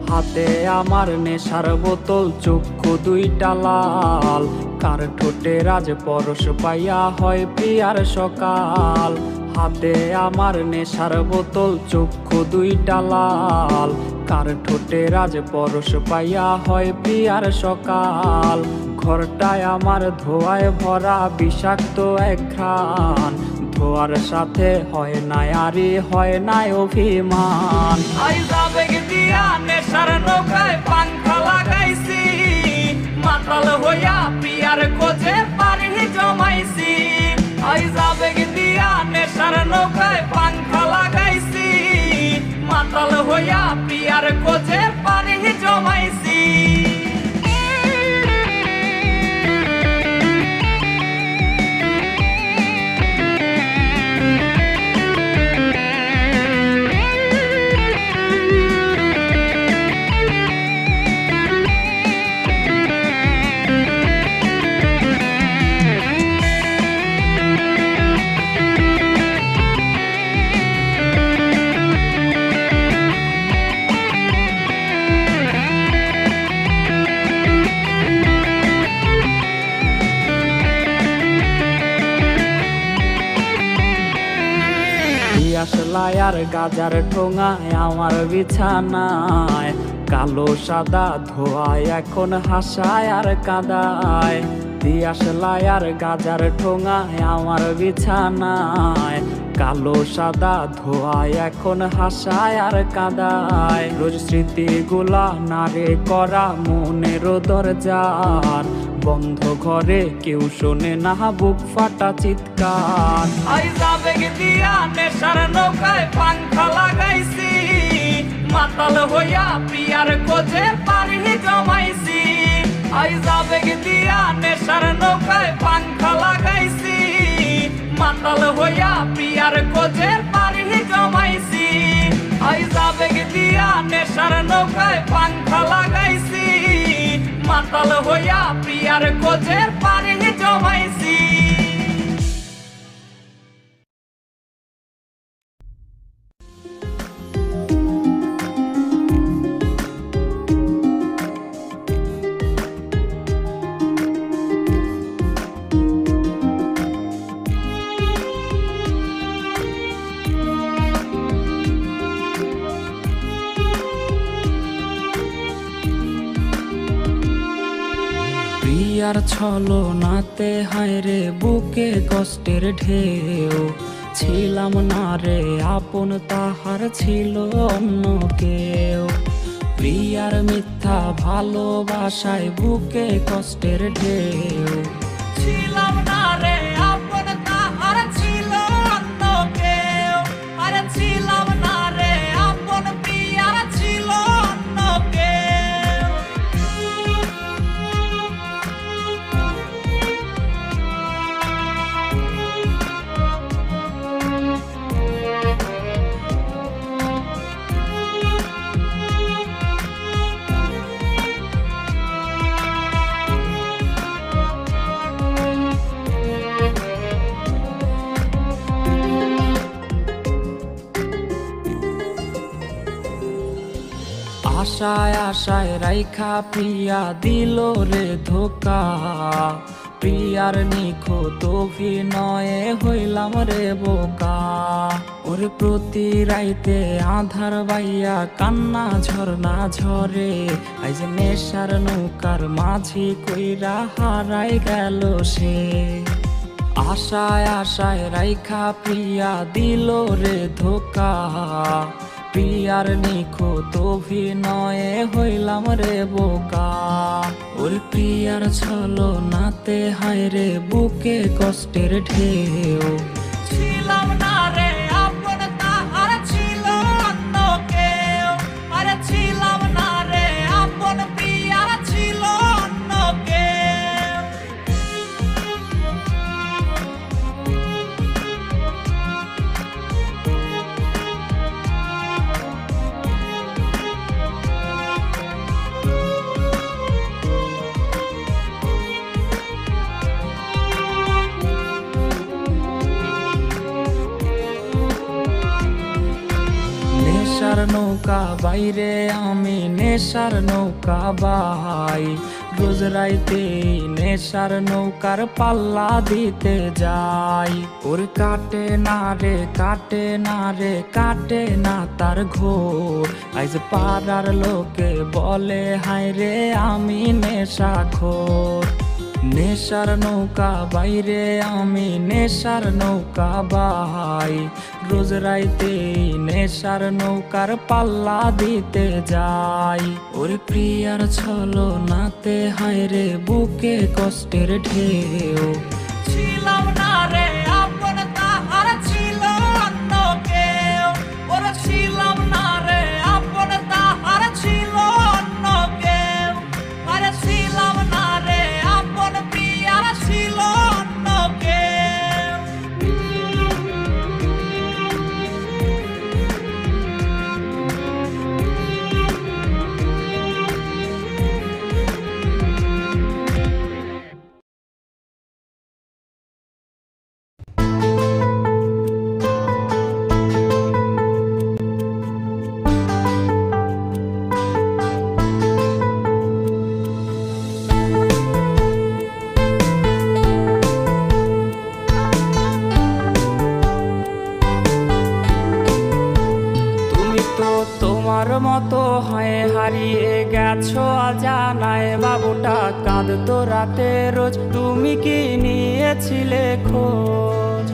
হাতে আমার নেশার বোতল, চক্ষু দুইটা লাল, কার ঠোঁটে রাজ পরশ পাইয়া হয় প্রিয়ার সকাল। হাতে আমার নেশার বোতল, চক্ষু দুইটা লাল, কার ঠোঁটে রাজ পরশ পাইয়া হয় প্রিয়ার সকাল। ঘরটায় আমার ধোঁয়ায় ভরা বিষাক্ত এক ঘ্রাণ, ধোয়ার সাথে হয় না আরে হয় না অভিমান। আবেগ দিয়া নেশার নৌকায় পাংখা লাগাইছি, মাতাল হইয়া প্রিয়ার খোঁজে পারি জমাইছি। আবেগ দিয়া নেশার নৌকায় পাংখা লাগাইছি, মাতাল হইয়া প্রিয়ার খোঁজে পারি জমাইছি। আসলাই আর গাজার ঠোঙায় আমার বিছানায়, কালো সাদা ধোয়ায় এখন হাসায় আর কাদায়। দিয়াশলাই আর গাজার ঠোঙায় আমার বিছানায়, কালো সাদা ধোয়ায় এখন হাসায় আর কাদায়। রোজ স্মৃতিগুলা নারে করা মনের দরজার, বন্ধ ঘরে কেউ শোনে না বুক ফাটা চিৎকার। আবেগ দিয়া নেশার নৌকায় পাংখা লাগাইছি, মাতাল হইয়া প্রিয়ার খোঁজে পারি জমাইছি। আবেগ দিয়া নেশার নৌকায় পাংখা লাগাইছি, মাতাল হইয়া প্রিয়ার খোঁজে পারি জমাইছি। আবেগ দিয়া নেশার নৌকায় পাংখা লাগাইছি, মাতাল হইয়া প্রিয়ার খোঁজে পারি জমাইছি। প্রিয়ার ছলনাতে হায়রে বুকে কষ্টের ঢেউ, ছিলাম না রে আপন তাহার ছিল অন্য কেউ। প্রিয়ার মিথ্যা ভালোবাসায় বুকে কষ্টের ঢেউ, ছিলাম না রে আপন তাহার ছিল অন্য কেউ। আরে ছিলাম না রে আপন প্রিয়ার ছিল অন্য কেউ। আশায় আশায় রাইখা প্রিয়া দিল রে ধোকা, প্রিয়ার নিখুঁত অভিনয়ে হইলাম রে বোকা। ওরে প্রতি রাইতে আধার বাইয়া কান্না ঝরনা ঝরে, আজ নেশার নৌকার মাঝি কইরা হারাই গেল সে। আশায় আশায় রাইখা প্রিয়া দিল রে ধোকা, প্রিয়ার নিখুঁত অভিনয়ে হইলাম রে বোকা। ওর প্রিয়ার ছলনাতে হায়রে বুকে কষ্টের ঢেউ, ছিলাম না রে আপন তাহার ছিল অন্য কেউ। আরে ছিলাম না রে আপন প্রিয়ার ছিল অন্য কেউ। নৌকা বাইরে আমি নেশার নৌকা বাই রোজ রাইতে নেশার নৌকার পাল্লা দিতে যাই ওর কাটে না রে কাটে না রে কাটে না তার ঘোর আজ পাড়ার লোকে বলে হায় রে আমি নেশাখোর নেশার নৌকা বাইরে আমি নেশার নৌকা বাই রোজ রাইতে নেশার নৌকার পাল্লা দিতে যাই ওর প্রিয়ার ছলো নাতে হায় রে বুকে কষ্টের ঢেউ ছিলাম না রে আপন তাহার ছিল অন্য কেউ ওর ছিলাম না রে আপন তাহার ছিল অন্য কেউ আরে ছিলাম না রে আপন প্রিয়ার ছিল অন্য কেউ তোমার মতো হয় হারিয়ে গেছো অজানায় বাবুটা কাঁদতো রাতে রোজ তুমি কি নিয়েছিলে খোঁজ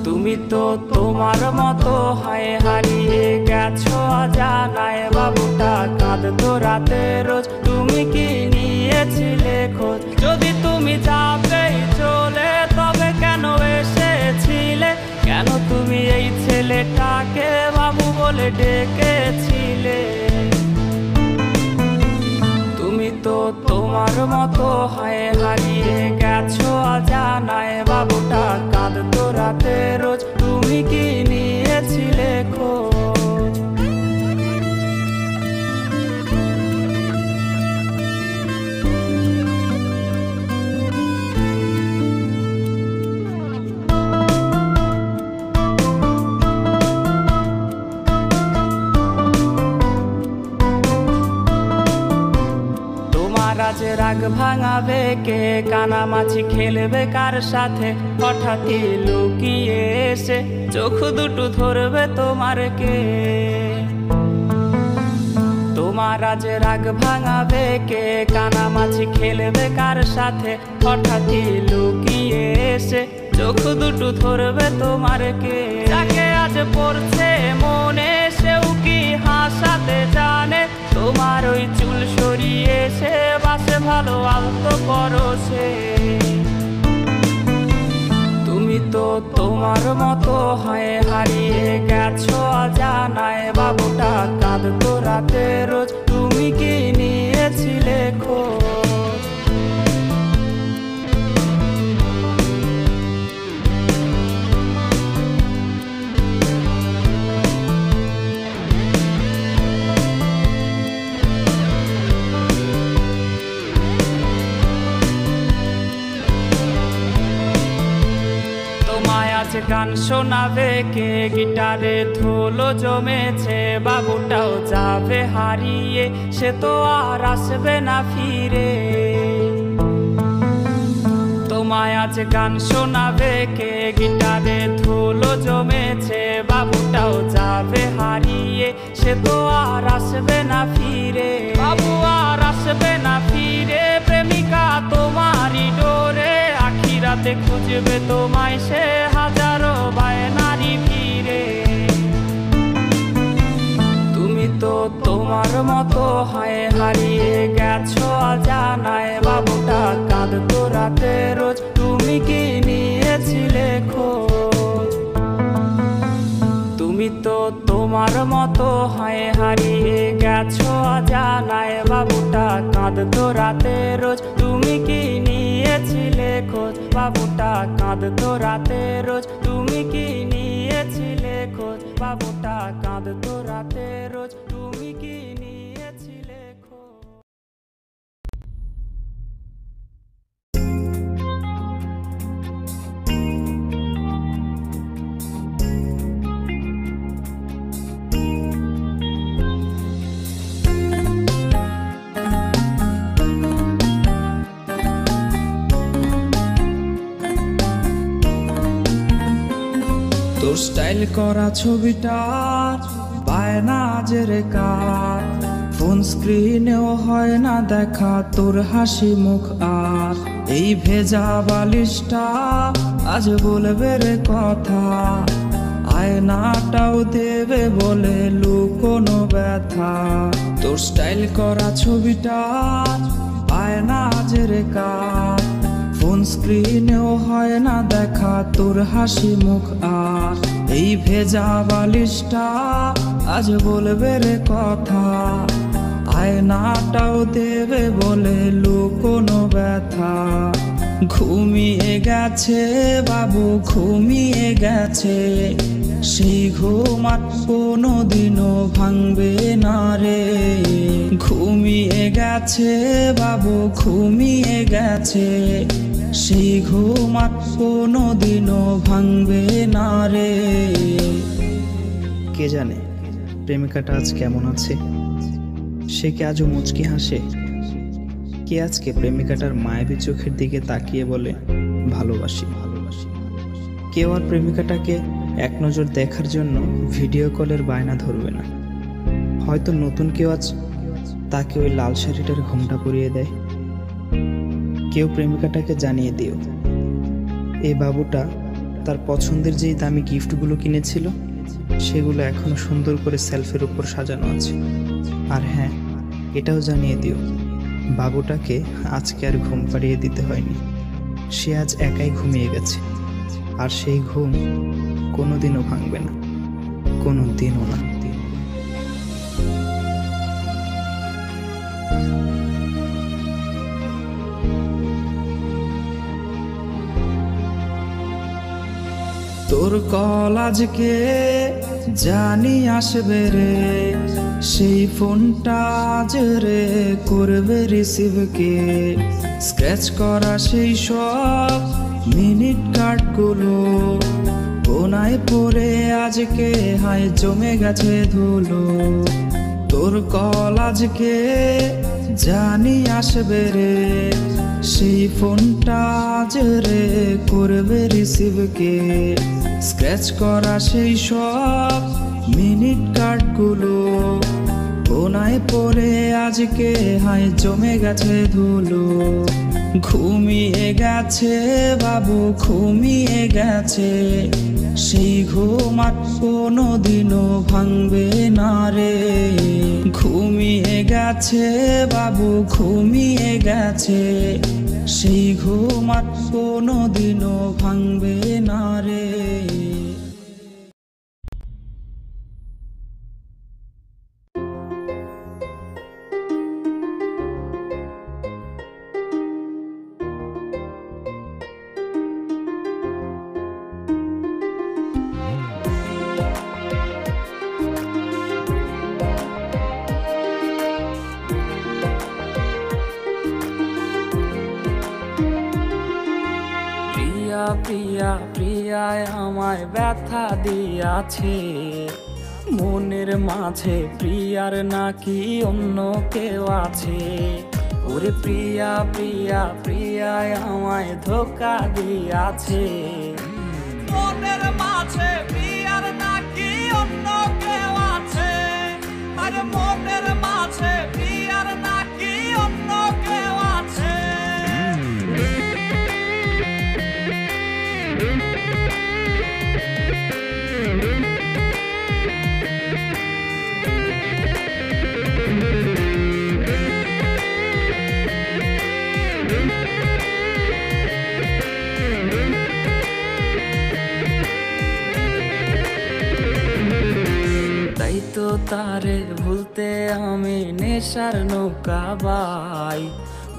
তুমি তো তোমার মতো হয় হারিয়ে গেছো অজানায় বাবুটা কাঁদতো রাতে রোজ তুমি কি নিয়েছিলে খোঁজ যদি তুমি যাবেই চলে তবে কেন এসেছিলে কেন তুমি এই ছেলেটাকে বাবু বলে ডেকেছিলে তুমি তো তোমার মতো হয় হারিয়ে গেছো অজানায় বাবুটা কাঁদতো রাতে রোজ তুমি কি নিয়েছিলে খোঁজ আজ রাগ ভাঙাবে কে কানামাছি খেলবে কার সাথে হঠাৎই লুকিয়ে এসে চোখ দুটো ধরবে তোমার কে তোমার আজ রাগ ভাঙাবে কে কানামাছি খেলবে কার সাথে হঠাৎই লুকিয়ে এসে চোখ দুটো ধরবে তোমার কে যাকে আজ পড়ছে মনে সেও কি হাসাতে জানে তোমার ওই চুল সরিয়ে সে বাসে ভালো আলতো পরশে তুমি তো তোমার মতো হয় হারিয়ে গেছো অজানায় বাবুটা কাঁদতো রাতে রোজ তুমি কি নিয়েছিলে খোঁজ গান শোনাবে কে গিটারে ধুলো জমেছে বাবুটাও যাবে হারিয়ে সে তো আর আসবে না ফিরে তোমায় আজ গান শোনাবে কে গিটারে ধুলো জমেছে বাবুটাও যাবে হারিয়ে সে তো আর আসবে না ফিরে বাবু আর আসবে না ফিরে প্রেমিকা তোমারই ডোরে আখিরাতে খুঁজবে তোমায় সে হাজারো বায়নারি ফিরে তুমি তো তোমার মতো হয় হারিয়ে গেছো অজানায় বাবুটা কাঁদতো রাতে রোজ তুমি কি নিয়েছিলে খোঁজ তুমি তো তোমার মতো হয় হারিয়ে গেছো অজানায় বাবুটা কাঁদতো রাতে রোজ তুমি কি নিয়েছিলে খোঁজ বাবুটা কাঁদতো রাতে রোজ তুমি কি নিয়েছিলে খোঁজ বাবুটা কাঁদতো রাতে রোজ তুমি কি নিয়েছিলে খোঁজ স্টাইল করা ছবিটা বায়না আজের কার, ফোন স্ক্রিনেও হয় না দেখা তোর হাসি মুখ। আর এই ভেজা বালিশটা আজ বলবে রে কথা, আয়নাটাও দেবে বলে লুকোনো ব্যথা। তোর স্টাইল করা ছবিটা বায়না আজের কার, ফোন স্ক্রিনেও হয় না দেখা তোর হাসি মুখ। আর এই ভেজা বালিশটা আজ বলবে রে কথা, আয়নাটাও দেবে বলে লুকোনো ব্যথা। ঘুমিয়ে গেছে বাবু ঘুমিয়ে গেছে, সেই ঘুম আর কোনোদিনও ভাঙবে না রে। ঘুমিয়ে গেছে বাবু ঘুমিয়ে গেছে, সেই ঘুম আর কোনোদিনও ভাঙবে না রে। কে জানে প্রেমিকাটা আজ কেমন আছে, সে কি আজও মুচকি হাসে? কে আজকে প্রেমিকাটার মায়াবী চোখের দিকে তাকিয়ে বলে ভালোবাসি ভালোবাসি? কেউ আর প্রেমিকাটাকে এক নজর দেখার জন্য ভিডিও কলের বায়না ধরবে না। হয়তো নতুন কেউ আজ তাকে ওই লাল শাড়িটার ঘোমটা পরিয়ে দেয়। কেউ প্রেমিকাটাকে জানিয়ে দিও এই বাবুটা তার পছন্দের যেই দামি গিফটগুলো কিনেছিল সেগুলো এখনো সুন্দর করে সেলফের উপর সাজানো আছে। আর হ্যাঁ, এটাও জানিয়ে দিও বাবুটাকে আজকে আর ঘুম পাড়িয়ে দিতে হয়নি, সে আজ একাই ঘুমিয়ে গেছে। আর সেই ঘুম কোনোদিনও ভাঙবে না, কোনোদিনও না। তোর কল আজকে জানি আসবে রে, সেই ফোনটা আজ রে করবে রিসিভ কে। স্ক্র্যাচ করা সেই সব মিনিট কার্ডগুলো কোনায় পড়ে আজকে হায় জমে গেছে ধুলো। তোর কল আজকে জানি আসবে রে, সেই ফোনটা আজ রে করবে রিসিভ কে। স্ক্র্যাচ করা সেই সব মিনিট কার্ডগুলো কোনায় পড়ে আজকে হায় জমে গেছে ধুলো। ঘুমিয়ে গেছে বাবু ঘুমিয়ে গেছে, সেই ঘুম আর কোনোদিনও ভাঙবে না রে। ঘুমিয়ে গেছে বাবু ঘুমিয়ে গেছে, সেই ঘুম আর কোনোদিনও ভাঙবে না রে। প্রিয়া প্রিয়ায় আমায় ব্যথা দিয়াছে, মনের মাঝে প্রিয়ার নাকি অন্য কেউ আছে। ওরে প্রিয়া প্রিয়া প্রিয়ায় আমায় ধোকা দিয়াছে, মনের মাঝে প্রিয়ার নাকি অন্য কেউ আছে। আরে মনের মাঝে প্রিয়ার নাকি অন্য কেউ আছে। তাই তো তারে ভুলতে আমি নেশার নৌকা বাই,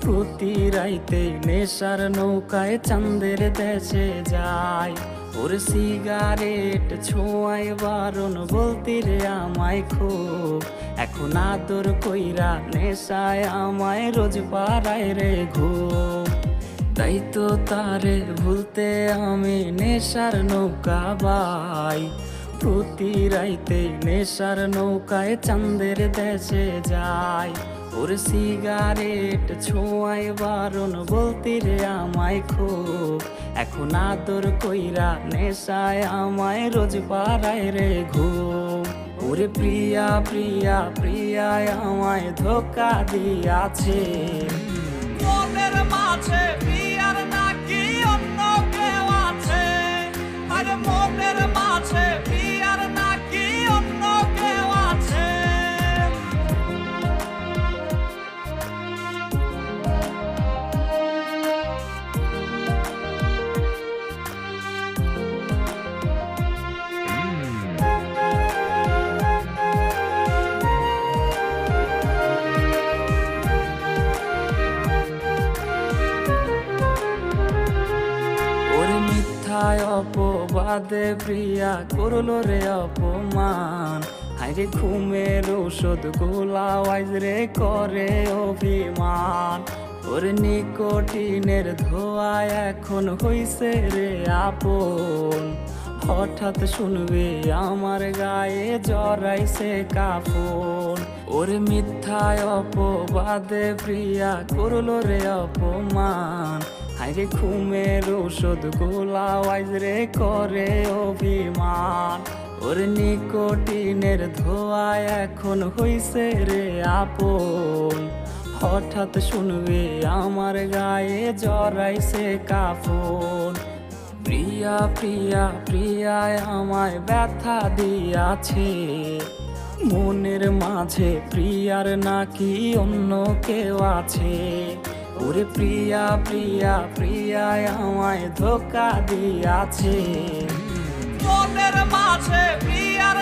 প্রতি রাইতে নেশার নৌকায় চাঁদের দেশে যাই। ওর সিগারেট ছোঁয়ায় বারণ বলতি রে আমায় খুব, এখন আদর কইরা নেশায় আমায় রোজ পাড়ায় রে ঘুম। তাই তো তারে ভুলতে আমি নেশার নৌকা বাই, প্রতি রাইতে নেশার নৌকায় চাঁদের দেশে যাই। ওরে সিগারেট ছোঁয়ায় বারণ বলতে রে আমায় খুব, এখন আদর কইরা নেশায় আমায় রোজ পাড়ায় রে ঘুম। ওরে প্রিয়া প্রিয়া প্রিয়ায় আমায় ধোকা দিয়াছে, মনের মাঝে প্রিয়ার নাকি অন্য কেউ আছে, আরে মনের মাঝে প্রিয়ার নাকি অন্য কেউ আছে। অপবাদে প্রিয়া করলো রে অপমান, হাইরে ঘুমের ঔষধ গোলাওয়াইজ রে করে অভিমান। ওর নিকোটিনের ধোঁয়ায় এখন হইছে রে আপন, হঠাৎ শুনবে আমার গায়ে জড়াইছে কাফন। ওর মিথ্যায় অপবাদে প্রিয়া করলো রে অপমান, হাইরে ঘুমের ঔষধ গোলাওয়াইজ রে করে অভিমান। ওর নিকোটিনের ধোঁয়ায় এখন হইছে রে আপন, হঠাৎ শুনবে আমার গায়ে জড়াইছে কাফন। প্রিয়া প্রিয়া প্রিয়ায় আমায় ব্যথা দিয়াছে, মনের মাঝে প্রিয়ার নাকি অন্য কেউ আছে। ওরে প্রিয়া প্রিয়া প্রিয়ায় আমায় ধোকা দিয়াছে, মনের মাঝে প্রিয়ার